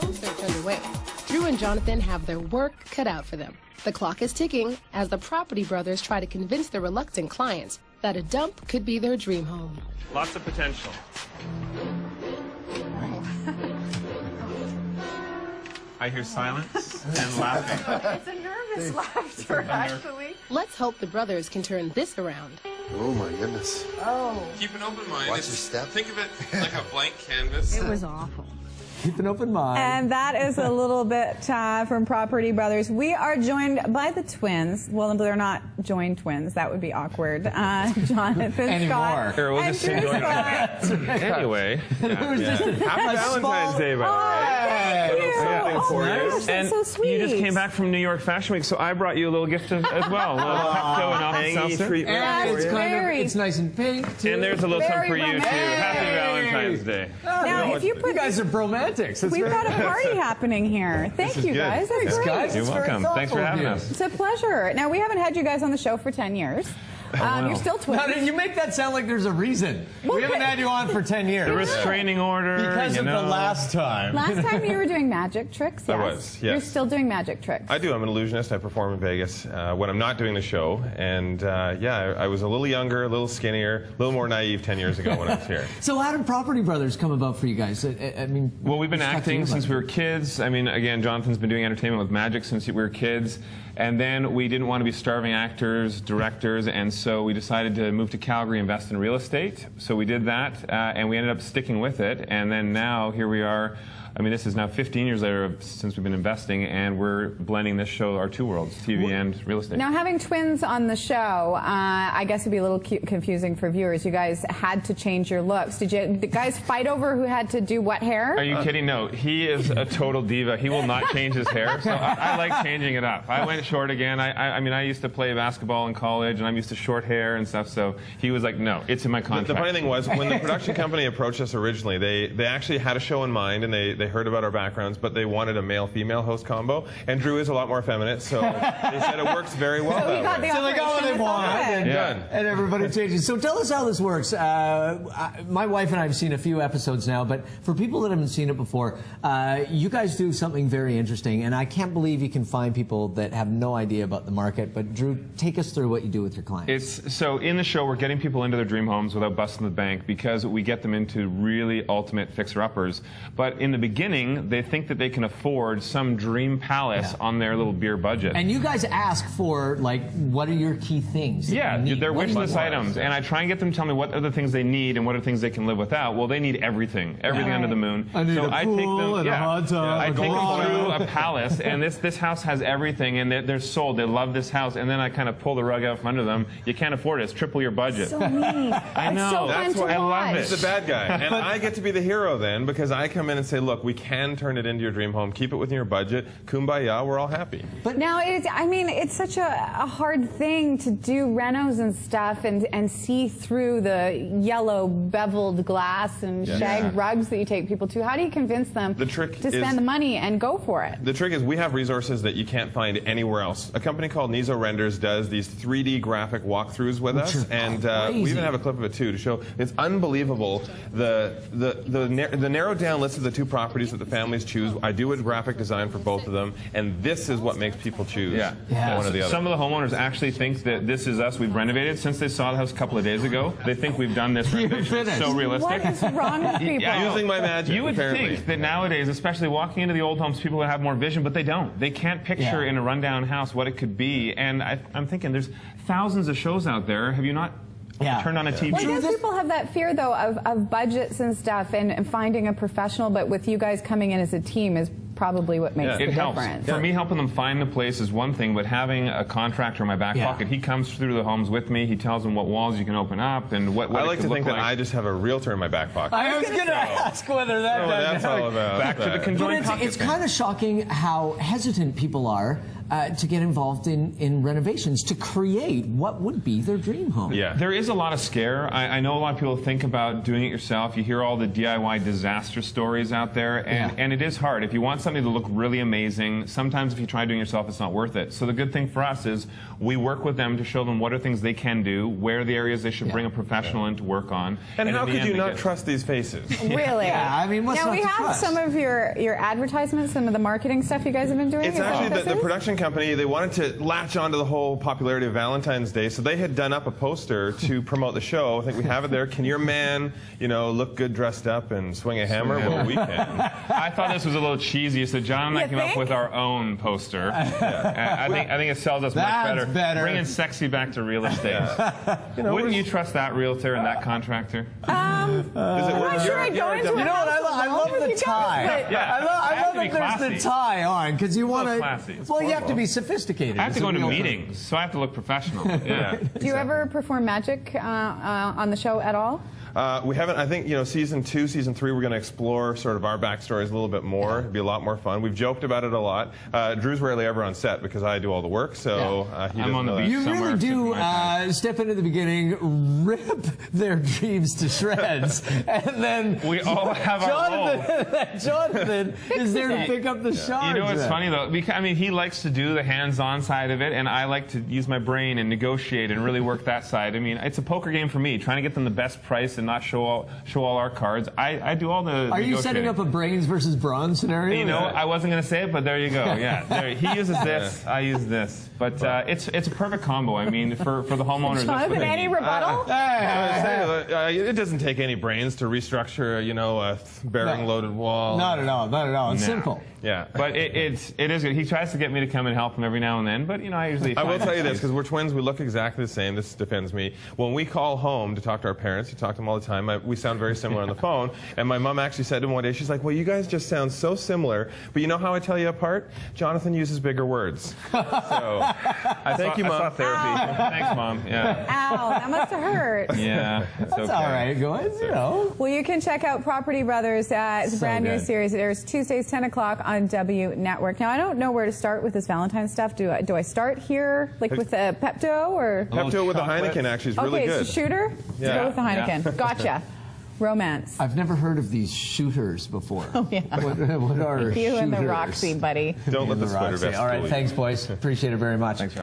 Home search underway. Drew and Jonathan have their work cut out for them. The clock is ticking as the Property Brothers try to convince their reluctant clients that a dump could be their dream home. Lots of potential. I hear silence and laughing. It's a nervous laughter, actually. Let's hope the brothers can turn this around. Oh my goodness. Oh. Keep an open mind. Watch your step. Think of it like a blank canvas. It was awful. Keep an open mind. And that is a little bit from Property Brothers. We are joined by the twins. Well, they're not joined twins. That would be awkward. Jonathan Scott. Here, we'll just and Drew enjoy Scott. it. Anyway. Happy Happy Valentine's Day, by the way. Thank you. For you. Gosh, that's And so sweet. you just came back from New York Fashion Week, so I brought you a little gift as well. A little Pepto and Alka-Seltzer. And it's very- it's nice and pink, too. And there's a little something for you, too. romantic. Happy Valentine's Day. Now, if you put You guys are bromantics. That's We've very got a party happening here. Thank you, good. guys. That's Thanks, great. guys. You're It's very welcome. Thanks for thoughtful of having you. us. It's a pleasure. Now, we haven't had you guys on the show for 10 years. You're still twins. Now, you make that sound like there's a reason. We haven't had you on for 10 years. The restraining order. Because you of know. the last time. Last time you were doing magic tricks, yes. I was, yes. You're still doing magic tricks. I do. I'm an illusionist. I perform in Vegas when I'm not doing the show. And yeah, I was a little younger, a little skinnier, a little more naive 10 years ago when I was here. So how did Property Brothers come about for you guys? I mean, Well, we've been what's got to acting you since about we were kids. I mean, again, Jonathan's been doing entertainment with magic since we were kids. And then we didn't want to be starving actors, directors, and so we decided to move to Calgary, invest in real estate. So we did that, and we ended up sticking with it. And then now, here we are. I mean, this is now 15 years later since we've been investing, and we're blending this show, our two worlds, TV and real estate. Now, having twins on the show, I guess it'd be a little confusing for viewers. You guys had to change your looks. Did you guys fight over who had to do what hair? Are you kidding? No, he is a total diva. He will not change his hair, so I like changing it up. I went short again. I mean, I used to play basketball in college, and I'm used to short hair and stuff, so he was like, no, it's in my contract. The funny thing was, when the production company approached us originally, they actually had a show in mind, and they heard about our backgrounds, but they wanted a male-female host combo, and Drew is a lot more feminine, so they said it works very well So he got that way. the So they got what they operation want, done. and everybody changes. So tell us how this works. My wife and I have seen a few episodes now, but for people that haven't seen it before, you guys do something very interesting, and I can't believe you can find people that have no idea about the market. But Drew, take us through what you do with your clients. So in the show, we're getting people into their dream homes without busting the bank because we get them into really ultimate fixer-uppers. But in the beginning, they think that they can afford some dream palace on their little beer budget. And you guys ask for, like, what are your key things? that Yeah, you need? their What wish do you list want? items, and I try and get them to tell me what are the things they need and what are the things they can live without. Well, they need everything under the moon. I need so a I pool take them, and a hot tub, I a take them garage. through a palace, and this house has everything, and they're sold. They love this house, and then I kind of pull the rug out from under them. You can't afford it. It's triple your budget. So neat. I know. It's so That's fun to why I love watch. it. He's the bad guy, and I get to be the hero then because I come in and say, look, we can turn it into your dream home. Keep it within your budget. Kumbaya, we're all happy. But now, it's such a hard thing to do renos and stuff and see through the yellow beveled glass and shag rugs that you take people to. How do you convince them The trick to spend is- the money and go for it? The trick is we have resources that you can't find anywhere else. A company called Nizo Renders does these 3D graphic walkthroughs with us, and we even have a clip of it too to show it's unbelievable. The narrowed down list of the two properties that the families choose. I do a graphic design for both of them, and this is what makes people choose one or the other. Some of the homeowners actually think that this is us. We've renovated since they saw the house a couple of days ago. They think we've done this renovation. It's so realistic. What is wrong with people? Using my magic, You would apparently. think that nowadays, especially walking into the old homes, people would have more vision, but they don't. They can't picture in a rundown house what it could be. And I'm thinking there's thousands of shows out there. Have you not turned on a TV? Well, I guess people have that fear, though, of budgets and stuff and finding a professional, but with you guys coming in as a team is probably what makes the It helps. difference. For me, helping them find the place is one thing, but having a contractor in my back pocket, he comes through the homes with me. He tells them what walls you can open up and what I it like could to think look that I just have a realtor in my back pocket. I was going to ask whether that that's all about. Back to the But conjoined pocket it's thing. kind of shocking how hesitant people are to get involved in renovations, to create what would be their dream home. Yeah. There is a lot of scare. I know a lot of people think about doing it yourself. You hear all the DIY disaster stories out there, and it is hard. If you want something to look really amazing, sometimes if you try doing it yourself, it's not worth it. So the good thing for us is we work with them to show them what are things they can do, where are the areas they should bring a professional in to work on. And how could you not trust these faces? Really? Yeah, I mean, what's now not we to have trust? some of your advertisements, some of the marketing stuff you guys have been doing. It's actually the production company, they wanted to latch onto the whole popularity of Valentine's Day, so they had done up a poster to promote the show. I think we have it there. Can your man, look good dressed up and swing a hammer? Well, we can. I thought this was a little cheesy, so John and I came up with our own poster. I think it sells us much better. Bringing sexy back to real estate. Wouldn't you trust that realtor and that contractor? I'm not sure I'd go into it. You know what? I love the tie. I love that there's the tie on because you want to. Well, you have to be sophisticated. I have to go to meetings, so I have to look professional. Yeah. Do you ever perform magic on the show at all? We haven't. I think season 2, season 3, we're going to explore sort of our backstories a little bit more. It'd be a lot more fun. We've joked about it a lot. Drew's rarely ever on set because I do all the work, so he doesn't know that. You really do step into the beginning, rip their dreams to shreds, and then we all have our role. Jonathan is there to pick up the shards. You know what's funny though? Because, I mean, he likes to do the hands-on side of it, and I like to use my brain and negotiate and really work that side. I mean, it's a poker game for me, trying to get them the best price and not show all our cards. I do all the Are you setting up a brains versus brawn scenario? I wasn't going to say it, but there you go. Yeah, he uses this, I use this. But it's a perfect combo. I mean, for the homeowners. Jonathan, any rebuttal? It doesn't take any brains to restructure, a bearing-loaded wall. Not at all. It's simple. Yeah, but it is good. He tries to get me to come and help him every now and then, but I usually. I will tell you this because we're twins. We look exactly the same. This defends me. When we call home to talk to our parents, we talk to them all the time. We sound very similar on the phone. And my mom actually said to him one day, she's like, "Well, you guys just sound so similar, but you know how I tell you apart? Jonathan uses bigger words." So, thank you, Mom. I saw therapy. Thanks, Mom. Yeah. Ow, that must have hurt. Yeah, that's okay. All right, guys. Well, you can check out Property Brothers. It's a brand new series. It airs Tuesdays, 10 o'clock on W Network. Now, I don't know where to start with this Valentine's stuff. Do I start here, like with a Pepto or Pepto with a Heineken? Actually, is really good. Okay, so shooter. Yeah. Go with the Heineken. Yeah. Gotcha. Romance. I've never heard of these shooters before. Oh, yeah. What are you shooters? And the Roxy, buddy. Don't let the sweater vest. All right, thanks, boys. Appreciate it very much. Thanks.